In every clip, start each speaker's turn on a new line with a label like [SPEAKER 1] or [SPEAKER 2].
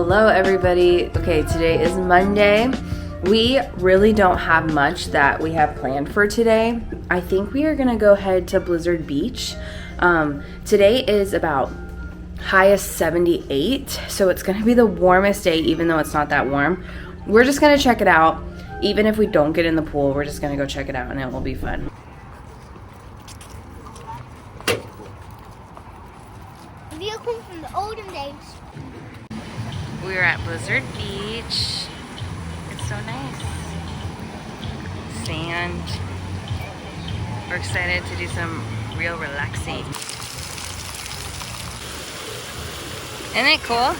[SPEAKER 1] Hello everybody. Okay, today is Monday. We really don't have much that we have planned for today. I think we are gonna go head to Blizzard Beach. Today is about highest 78, so it's gonna be the warmest day even though it's not that warm. We're just gonna check it out. Even if we don't get in the pool, we're just gonna go check it out and it will be fun.
[SPEAKER 2] Vehicle from the olden days.
[SPEAKER 1] We're at Blizzard Beach. It's so nice. Sand. We're excited to do some real relaxing. Isn't it cool?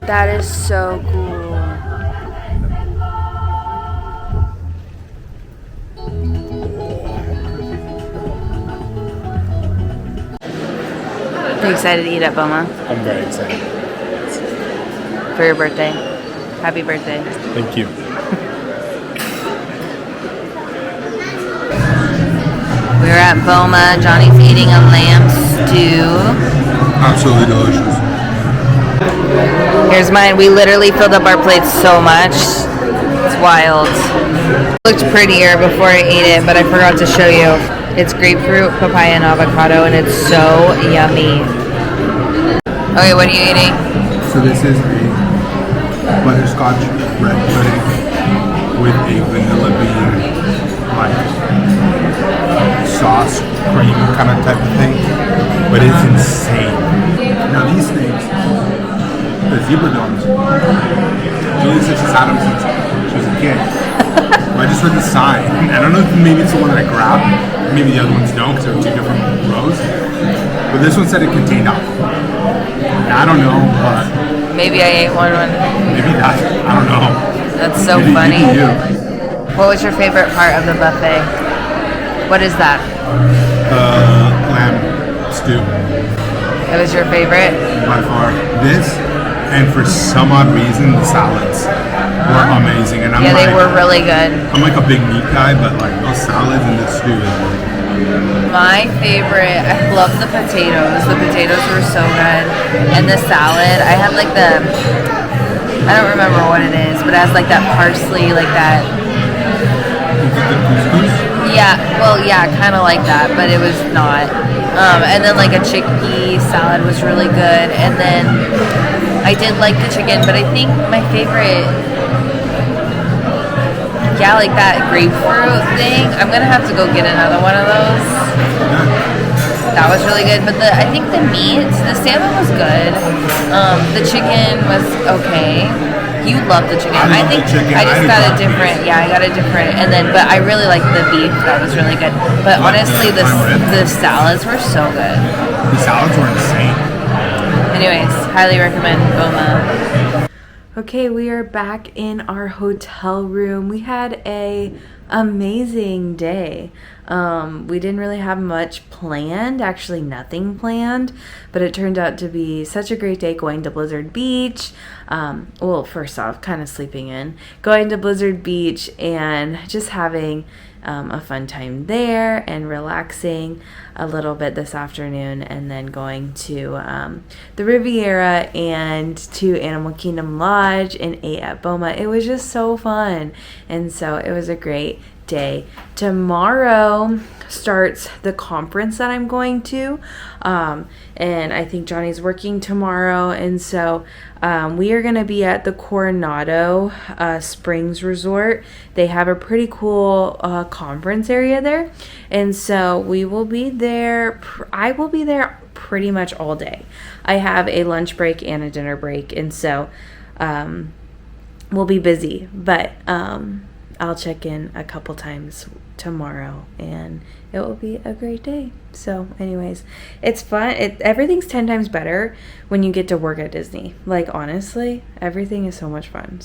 [SPEAKER 1] That is so cool. Are you excited to eat at BOMA?
[SPEAKER 3] I'm very excited.
[SPEAKER 1] For your birthday. Happy birthday.
[SPEAKER 3] Thank you.
[SPEAKER 1] We're at BOMA. Johnny's eating a lamb stew.
[SPEAKER 3] Absolutely delicious.
[SPEAKER 1] Here's mine. We literally filled up our plates so much. It's wild. It looked prettier before I ate it, but I forgot to show you. It's grapefruit, papaya, and avocado, and it's so yummy. Okay, what are you eating?
[SPEAKER 3] So this is a butterscotch bread pudding with a vanilla bean, like sauce, cream kind of type of thing. But it's insane. Now these things, the zebra domes, Julie said she's had them since she was a kid. I just read the sign. I don't know if maybe it's the one that I grabbed. Maybe the other ones don't because they're two different rows. But this one said it contained alcohol. I don't know, but
[SPEAKER 1] Maybe I ate one.
[SPEAKER 3] maybe that. I don't know.
[SPEAKER 1] That's so
[SPEAKER 3] Maybe
[SPEAKER 1] funny.
[SPEAKER 3] you.
[SPEAKER 1] What was your favorite part of the buffet? What is that?
[SPEAKER 3] Lamb stew
[SPEAKER 1] It was your favorite?
[SPEAKER 3] by far. This, and for some odd reason, the salads were amazing. And I'm
[SPEAKER 1] Yeah,
[SPEAKER 3] like,
[SPEAKER 1] they were really good.
[SPEAKER 3] I'm like a big meat guy, but like those salads and this stew is like,
[SPEAKER 1] My favorite, I love the potatoes. The potatoes were so good. And the salad, I had like I don't remember what it is, but it has like that parsley, like that.
[SPEAKER 3] the couscous.
[SPEAKER 1] Yeah, well, yeah, kind of like that, but it was not. And then like a chickpea salad was really good. And then I did like the chicken, but I think my favorite yeah, like that grapefruit thing. I'm gonna have to go get another one of those. That was really good, but I think the meat, the salmon was good. The chicken was okay. You love the chicken. I think
[SPEAKER 3] chicken.
[SPEAKER 1] I just got a different. Yeah, I got a different, but I really like the beef. That was really good. But honestly, the salads were so good.
[SPEAKER 3] The salads were insane.
[SPEAKER 1] Anyways, highly recommend BOMA. Okay, we are back in our hotel room. We had a amazing day. We didn't really have much planned, actually nothing planned, but it turned out to be such a great day going to Blizzard Beach. Well, first off, kind of sleeping in, going to Blizzard Beach and just having a fun time there and relaxing a little bit this afternoon, and then going to the Riviera and to Animal Kingdom Lodge and ate at BOMA. It was just so fun, and so it was a great day. Tomorrow starts the conference that I'm going to, and I think Johnny's working tomorrow, and so we are going to be at the Coronado Springs Resort. They have a pretty cool conference area there, and so we will be there. I will be there pretty much all day. I have a lunch break and a dinner break, and so we'll be busy, but I'll check in a couple times tomorrow, and it will be a great day. So anyways, it's fun. Everything's 10 times better when you get to work at Disney. Like, honestly, everything is so much fun.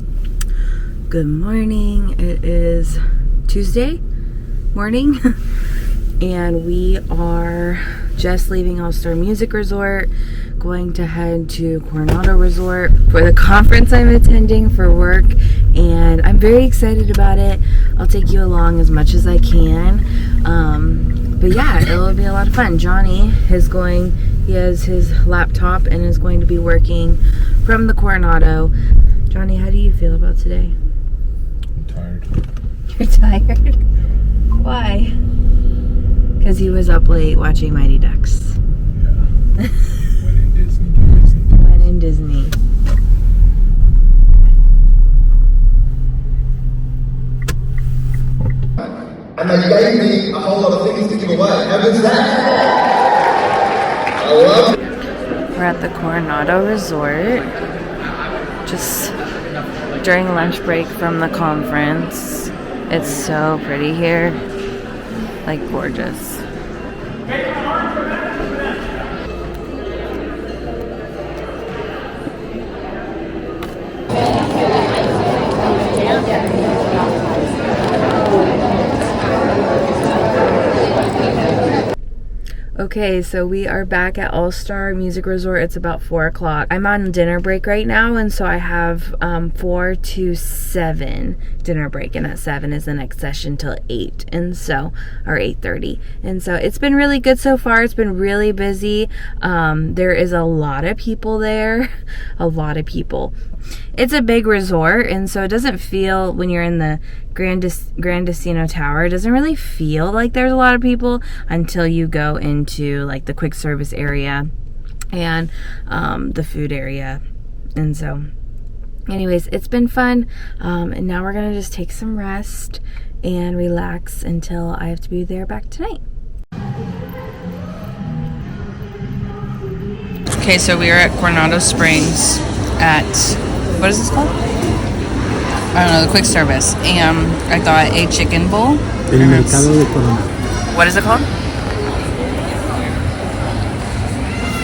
[SPEAKER 1] Good morning. It is Tuesday morning and we are just leaving All-Star Music Resort, going to head to Coronado Resort for the conference I'm attending for work, and I'm very excited about it. I'll take you along as much as I can, but yeah, it'll be a lot of fun. Johnny is he has his laptop and is going to be working from the Coronado. Johnny, how do you feel about today?
[SPEAKER 3] I'm tired.
[SPEAKER 1] You're tired? Why? Because he was up late watching Mighty Ducks.
[SPEAKER 3] Yeah.
[SPEAKER 1] When in Disney.
[SPEAKER 4] And they gave me a whole lot of things to give away. How good's that? I love it.
[SPEAKER 1] We're at the Coronado Resort, just during lunch break from the conference. It's so pretty here, like gorgeous. Okay, so we are back at All-Star Music Resort. It's about 4 o'clock. I'm on dinner break right now, and so I have 4 to 7 dinner break, and at 7 is the next session till 8, and so, or 8:30. And so it's been really good so far. It's been really busy. There is a lot of people there, a lot of people. It's a big resort, and so it doesn't feel, when you're in the Grand Casino Tower, it doesn't really feel like there's a lot of people until you go into like the quick service area and the food area. And so anyways, it's been fun, and now we're gonna just take some rest and relax until I have to be there back tonight. Okay, so we are at Coronado Springs at, what is this called? I don't know, the quick service. And I got a chicken bowl.
[SPEAKER 5] El Mercado de Coronado.
[SPEAKER 1] What is it called?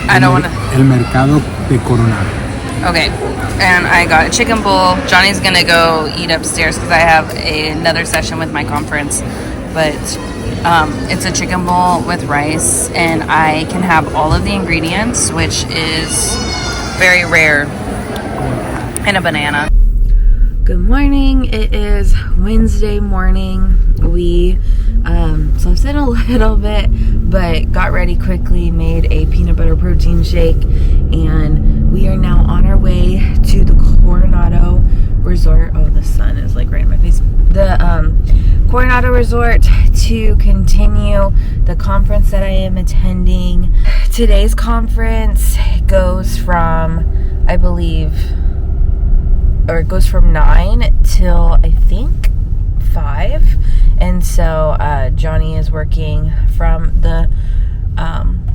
[SPEAKER 1] I don't want to.
[SPEAKER 5] El Mercado de Coronado.
[SPEAKER 1] Okay. And I got a chicken bowl. Johnny's going to go eat upstairs because I have another session with my conference. But it's a chicken bowl with rice. And I can have all of the ingredients, which is very rare. And a banana. Good morning. It is Wednesday morning. We slept in a little bit, but got ready quickly, made a peanut butter protein shake, and we are now on our way to the Coronado Resort. Oh, the sun is like right in my face. The Coronado Resort to continue the conference that I am attending. Today's conference goes from, I believe, or it goes from 9 till I think 5. And so Johnny is working from the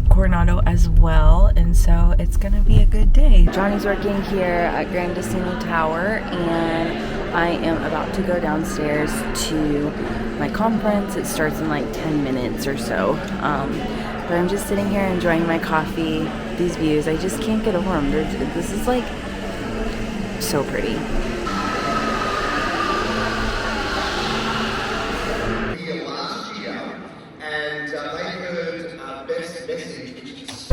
[SPEAKER 1] Coronado as well, and so it's gonna be a good day. Johnny's working here at Grand Casino Tower, and I am about to go downstairs to my conference. It starts in like 10 minutes or so. But I'm just sitting here enjoying my coffee. These views, I just can't get over them. This is like so pretty.
[SPEAKER 4] Last year, and they heard best message.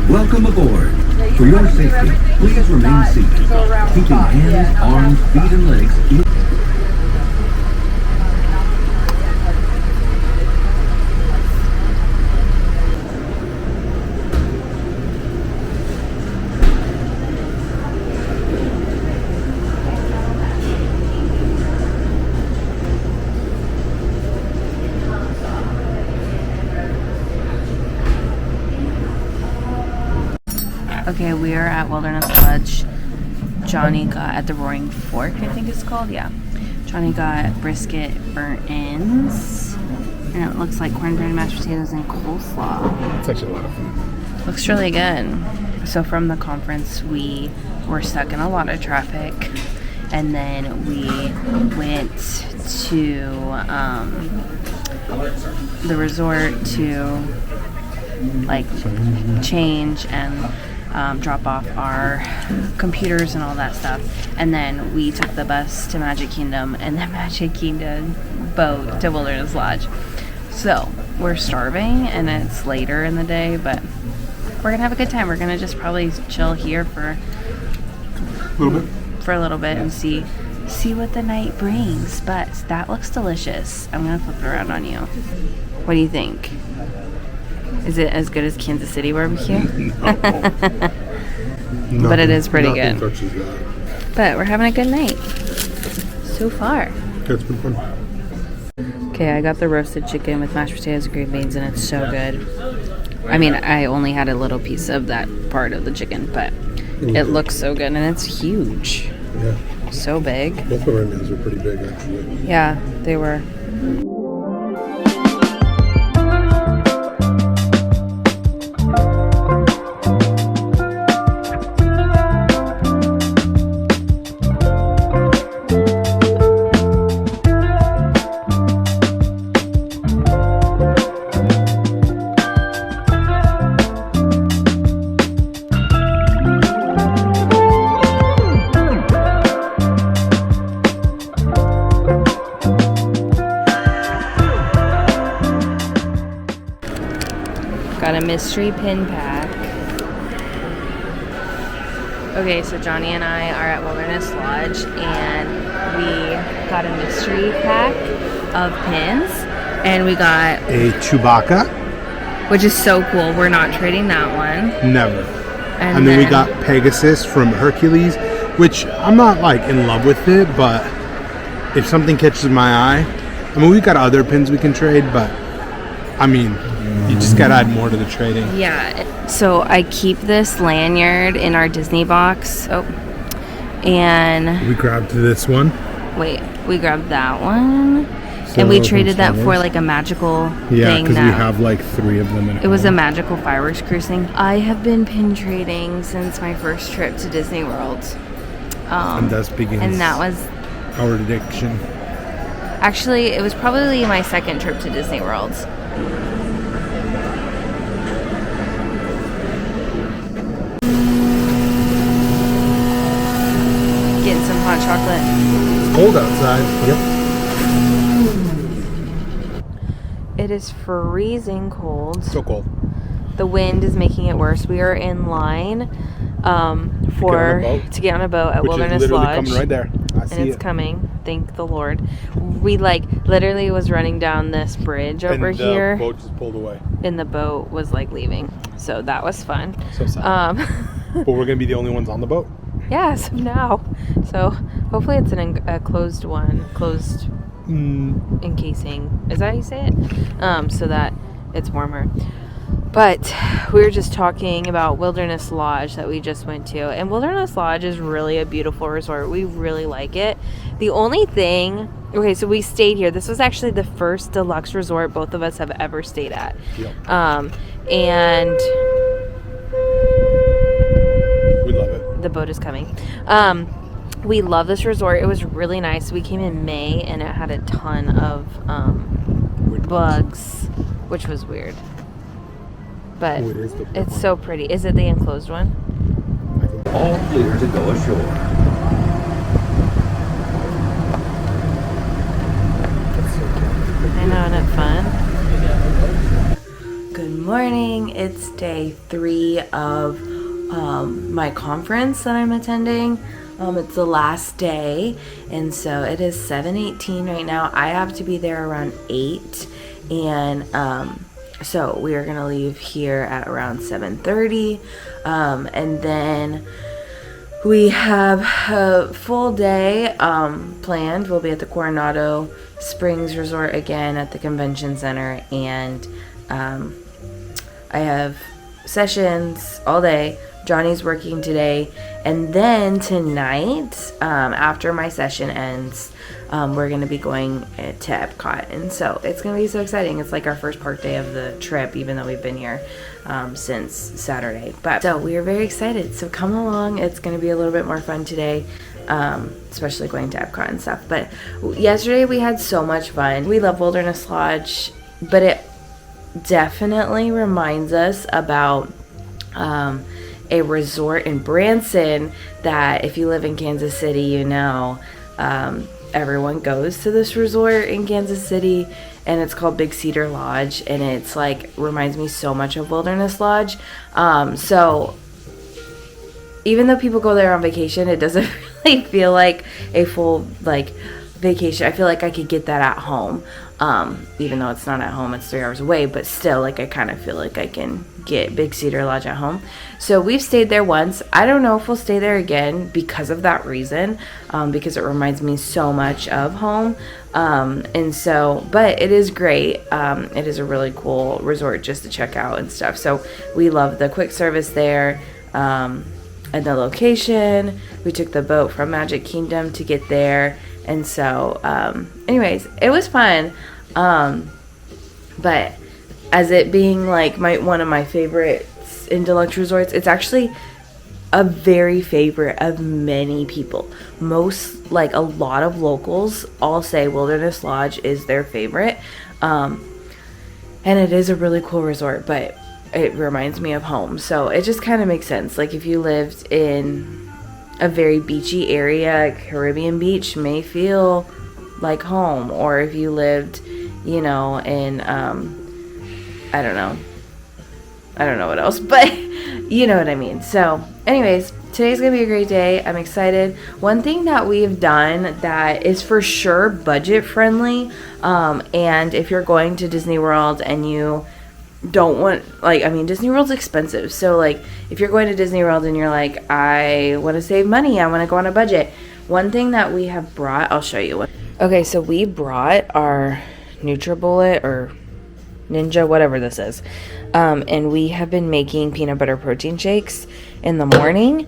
[SPEAKER 6] Welcome aboard. For your safety, please remain seated, keeping hands, arms, feet, and legs in.
[SPEAKER 1] Okay, we are at Wilderness Lodge. Johnny got at the Roaring Fork, I think it's called. Yeah. Johnny got brisket, burnt ends, and it looks like cornbread, mashed potatoes, and coleslaw.
[SPEAKER 3] It's actually a lot of food.
[SPEAKER 1] Looks really good. So from the conference, we were stuck in a lot of traffic, and then we went to the resort to like change and drop off our computers and all that stuff, and then we took the bus to Magic Kingdom and the Magic Kingdom boat to Wilderness Lodge. So we're starving and it's later in the day, but we're gonna have a good time. We're gonna just probably chill here for a little bit and see what the night brings. But that looks delicious. I'm gonna flip it around on you. What do you think? Is it as good as Kansas City barbecue?
[SPEAKER 3] No.
[SPEAKER 1] But it is pretty
[SPEAKER 3] Nothing
[SPEAKER 1] good.
[SPEAKER 3] touches that.
[SPEAKER 1] But we're having a good night so far.
[SPEAKER 3] It's been fun.
[SPEAKER 1] Okay, I got the roasted chicken with mashed potatoes and green beans, and it's so good. I mean, I only had a little piece of that part of the chicken, but it looks so good, and it's huge.
[SPEAKER 3] Yeah.
[SPEAKER 1] So big.
[SPEAKER 3] Both of our meals are pretty big, actually.
[SPEAKER 1] Yeah, they were. Got a mystery pin pack. Okay, so Johnny and I are at Wilderness Lodge, and we got a mystery pack of pins, and we got,
[SPEAKER 3] A Chewbacca?
[SPEAKER 1] which is so cool. We're not trading that one.
[SPEAKER 3] Never. And then we got Pegasus from Hercules, which I'm not like in love with it, but if something catches my eye, I mean, we got other pins we can trade, but I mean, you just gotta add more to the trading.
[SPEAKER 1] Yeah, so I keep this lanyard in our Disney box. Oh, and
[SPEAKER 3] We grabbed this one.
[SPEAKER 1] wait, we grabbed that one,
[SPEAKER 3] So
[SPEAKER 1] and we
[SPEAKER 3] from
[SPEAKER 1] traded
[SPEAKER 3] Star
[SPEAKER 1] that for
[SPEAKER 3] Wars.
[SPEAKER 1] like a magical
[SPEAKER 3] Yeah,
[SPEAKER 1] thing.
[SPEAKER 3] because we
[SPEAKER 1] that
[SPEAKER 3] have like 3 of them.
[SPEAKER 1] it was a magical fireworks cruising. I have been pin trading since my first trip to Disney World.
[SPEAKER 3] And thus begins
[SPEAKER 1] And that was
[SPEAKER 3] our addiction.
[SPEAKER 1] actually, it was probably my second trip to Disney World. Getting some hot chocolate.
[SPEAKER 3] It's cold outside. Yep.
[SPEAKER 1] It is freezing cold.
[SPEAKER 3] So cold.
[SPEAKER 1] The wind is making it worse. We are in line to get on a boat at
[SPEAKER 3] Which
[SPEAKER 1] Wilderness
[SPEAKER 3] is literally
[SPEAKER 1] Lodge.
[SPEAKER 3] coming right there. I
[SPEAKER 1] And
[SPEAKER 3] see
[SPEAKER 1] it's
[SPEAKER 3] it.
[SPEAKER 1] coming. Thank the Lord. We like literally was running down this bridge over
[SPEAKER 3] and
[SPEAKER 1] here,
[SPEAKER 3] the boat just pulled away.
[SPEAKER 1] and the boat was like leaving. So that was fun.
[SPEAKER 3] So sad. But we're gonna be the only ones on the boat.
[SPEAKER 1] Yeah, so now. So hopefully it's a closed one, closed encasing. Is that how you say it? So that it's warmer. But we were just talking about Wilderness Lodge that we just went to. And Wilderness Lodge is really a beautiful resort. We really like it. The only thing... Okay, so we stayed here. This was actually the first deluxe resort both of us have ever stayed at.
[SPEAKER 3] Yep.
[SPEAKER 1] And...
[SPEAKER 3] We love it.
[SPEAKER 1] The boat is coming. We love this resort. It was really nice. We came in May, and it had a ton of bugs, which was weird. But it's so pretty. Is it the enclosed one?
[SPEAKER 6] All clear to go ashore.
[SPEAKER 1] I know, isn't it fun? Good morning. It's day 3 of my conference that I'm attending. It's the last day, and so it is 7:18 right now. I have to be there around 8, and so we are gonna leave here at around 7:30, and then we have a full day planned. We'll be at the Coronado Springs Resort again at the convention center, and I have sessions all day. Johnny's working today, and then tonight, after my session ends, we're going to be going to Epcot, and so it's going to be so exciting. It's like our first park day of the trip, even though we've been here since Saturday. But so we are very excited, so come along. It's going to be a little bit more fun today, especially going to Epcot and stuff. But yesterday we had so much fun. We love Wilderness Lodge, but it definitely reminds us about a resort in Branson that if you live in Kansas City, you know, everyone goes to this resort in Kansas City, and it's called Big Cedar Lodge, and it's like reminds me so much of Wilderness Lodge. So even though people go there on vacation, it doesn't really feel like a full like vacation. I feel like I could get that at home, even though it's not at home, it's 3 hours away, but still, like, I kind of feel like I can get Big Cedar Lodge at home. So we've stayed there once. I don't know if we'll stay there again because of that reason, because it reminds me so much of home. And so, but it is great. It is a really cool resort just to check out and stuff. So we love the quick service there, and the location. We took the boat from Magic Kingdom to get there. And so, anyways, it was fun. But as it being like one of my favorites in deluxe resorts, it's actually a very favorite of many people. Most, like a lot of locals all say Wilderness Lodge is their favorite. And it is a really cool resort, but it reminds me of home. So it just kind of makes sense. Like if you lived in a very beachy area, Caribbean beach may feel like home, or if you lived, you know, in I don't know what else, but you know what I mean. So anyways, today's gonna be a great day. I'm excited. One thing that we've done that is for sure budget friendly, and if you're going to Disney World and you don't want, like, I mean, Disney World's expensive, so like if you're going to Disney World and you're like, I want to save money, I want to go on a budget, one thing that we have brought, I'll show you. Okay, so we brought our NutriBullet or Ninja, whatever this is, and we have been making peanut butter protein shakes in the morning,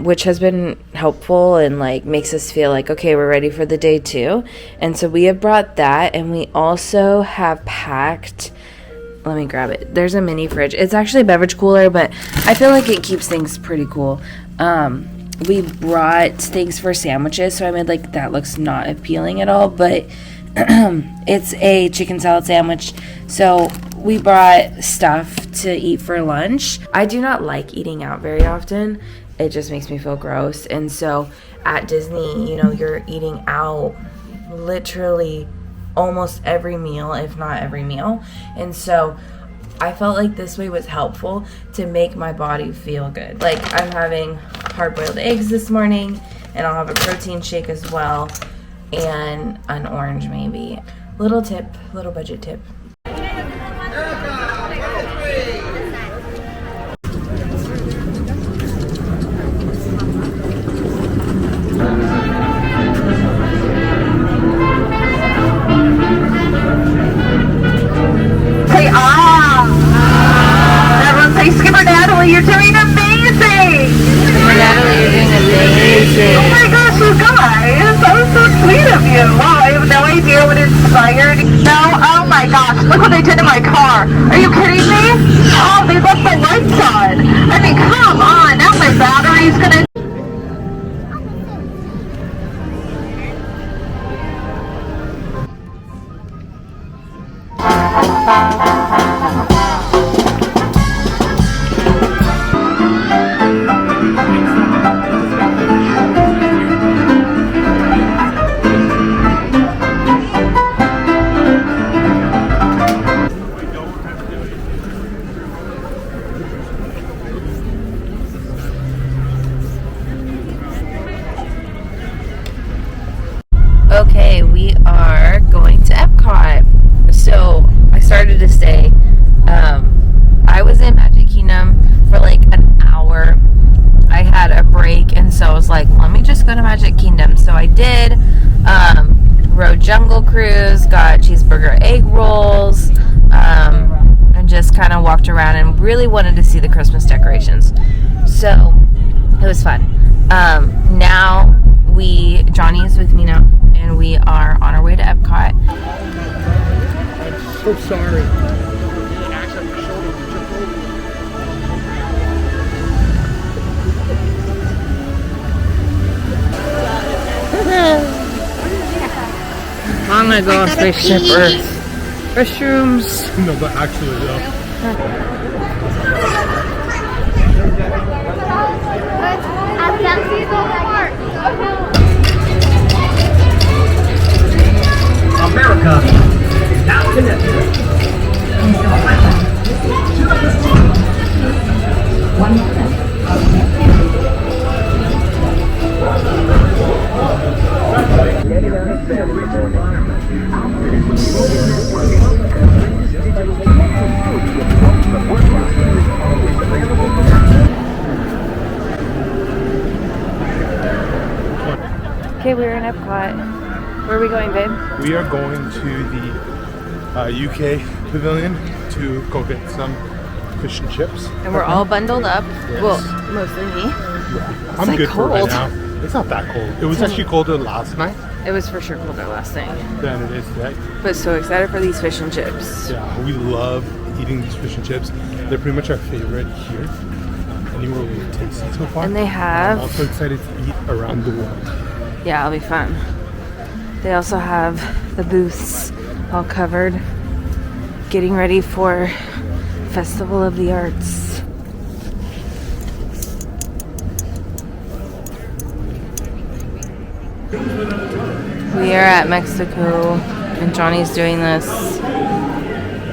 [SPEAKER 1] which has been helpful and like makes us feel like, okay, we're ready for the day too. And so we have brought that, and we also have packed, let me grab it, there's a mini fridge. It's actually a beverage cooler, but I feel like it keeps things pretty cool. We brought things for sandwiches, so I made like, that looks not appealing at all, but it's a chicken salad sandwich. So we brought stuff to eat for lunch. I do not like eating out very often. It just makes me feel gross. And so at Disney, you know, you're eating out literally almost every meal, if not every meal. And so I felt like this way was helpful to make my body feel good. Like I'm having hard-boiled eggs this morning, and I'll have a protein shake as well, and an orange maybe. Little tip, little budget tip.
[SPEAKER 7] Look what they did to my car. Are you kidding me? Oh, they left the lights on. I mean, come on. Now my battery's gonna...
[SPEAKER 1] Okay, we are going to Epcot. So I started to say, I was in Magic Kingdom for like an hour. I had a break, and so I was like, let me just go to Magic Kingdom. So I did. Rode Jungle Cruise, got cheeseburger egg rolls, and just kind of walked around and really wanted to see the Christmas decorations. So it was fun. Now Johnny is with me now, and we are on our way to Epcot.
[SPEAKER 5] I'm so sorry.
[SPEAKER 1] I'm gonna go on Spaceship Earth. Restrooms.
[SPEAKER 5] No, but actually, though.
[SPEAKER 2] I've got to see the park.
[SPEAKER 8] America is now connected.
[SPEAKER 1] Okay, we're in Epcot. Where are we going, babe?
[SPEAKER 3] We are going to the UK pavilion to go get some fish and chips.
[SPEAKER 1] And we're all bundled up.
[SPEAKER 3] Yes.
[SPEAKER 1] Well, mostly me.
[SPEAKER 3] Yeah. I'm
[SPEAKER 1] like
[SPEAKER 3] good for right
[SPEAKER 1] cold.
[SPEAKER 3] now. It's not that cold. It was actually colder last night
[SPEAKER 1] It was for sure colder last night.
[SPEAKER 3] than it is today.
[SPEAKER 1] But so excited for these fish and chips.
[SPEAKER 3] Yeah, we love eating these fish and chips. They're pretty much our favorite here. Anywhere we've tasted so far.
[SPEAKER 1] And they have...
[SPEAKER 3] I'm also excited to eat around the world.
[SPEAKER 1] Yeah, it'll be fun. They also have the booths all covered, getting ready for Festival of the Arts. We are at Mexico, and Johnny's doing this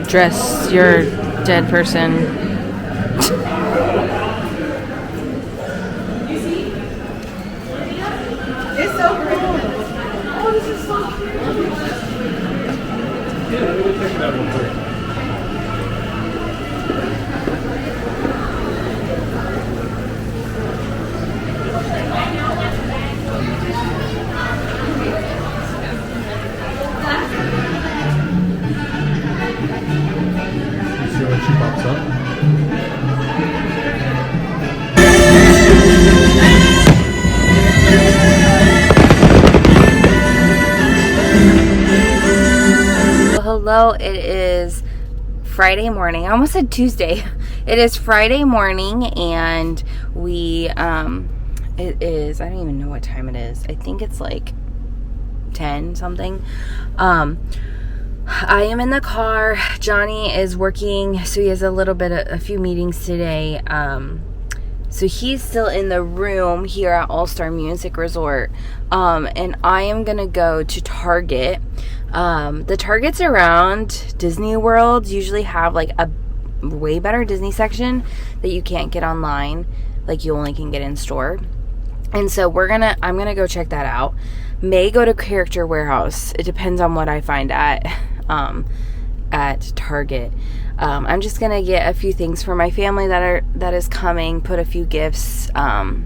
[SPEAKER 1] dress your dead person.
[SPEAKER 3] See when she pops up.
[SPEAKER 1] Hello, it is Friday morning. I almost said Tuesday. It is Friday morning, and we it is, I don't even know what time it is. I think it's like 10 something. I am in the car. Johnny is working, so he has a few meetings today. So he's still in the room here at All-Star Music Resort. And I am gonna go to Target. The Targets around Disney World usually have like a way better Disney section that you can't get online, like you only can get in store. And so I'm gonna go check that out. May go to Character Warehouse. It depends on what I find at Target. I'm just gonna get a few things for my family that is coming. Put a few gifts on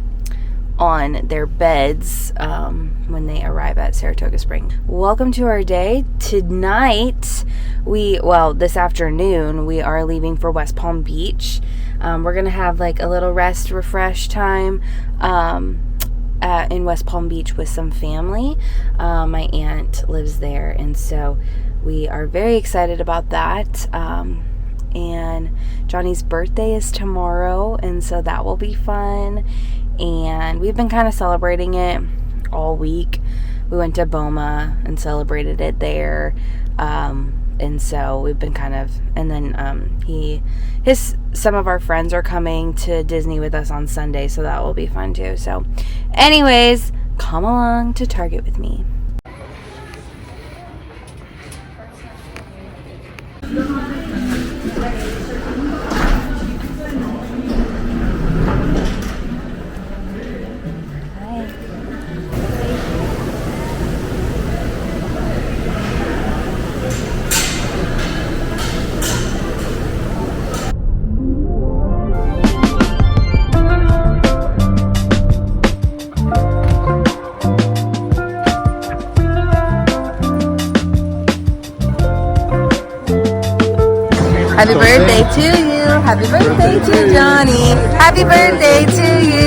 [SPEAKER 1] their beds when they arrive at Saratoga Springs. Welcome to our day. Tonight, this afternoon, we are leaving for West Palm Beach. We're gonna have like a little rest, refresh time in West Palm Beach with some family. My aunt lives there, and so we are very excited about that. And Johnny's birthday is tomorrow, and so that will be fun. And we've been kind of celebrating it all week. We went to BOMA and celebrated it there. And so we've been kind of, and then some of our friends are coming to Disney with us on Sunday, so that will be fun too. So anyways, come along to Target with me. Happy birthday to you. Happy birthday to Johnny. Happy birthday to you.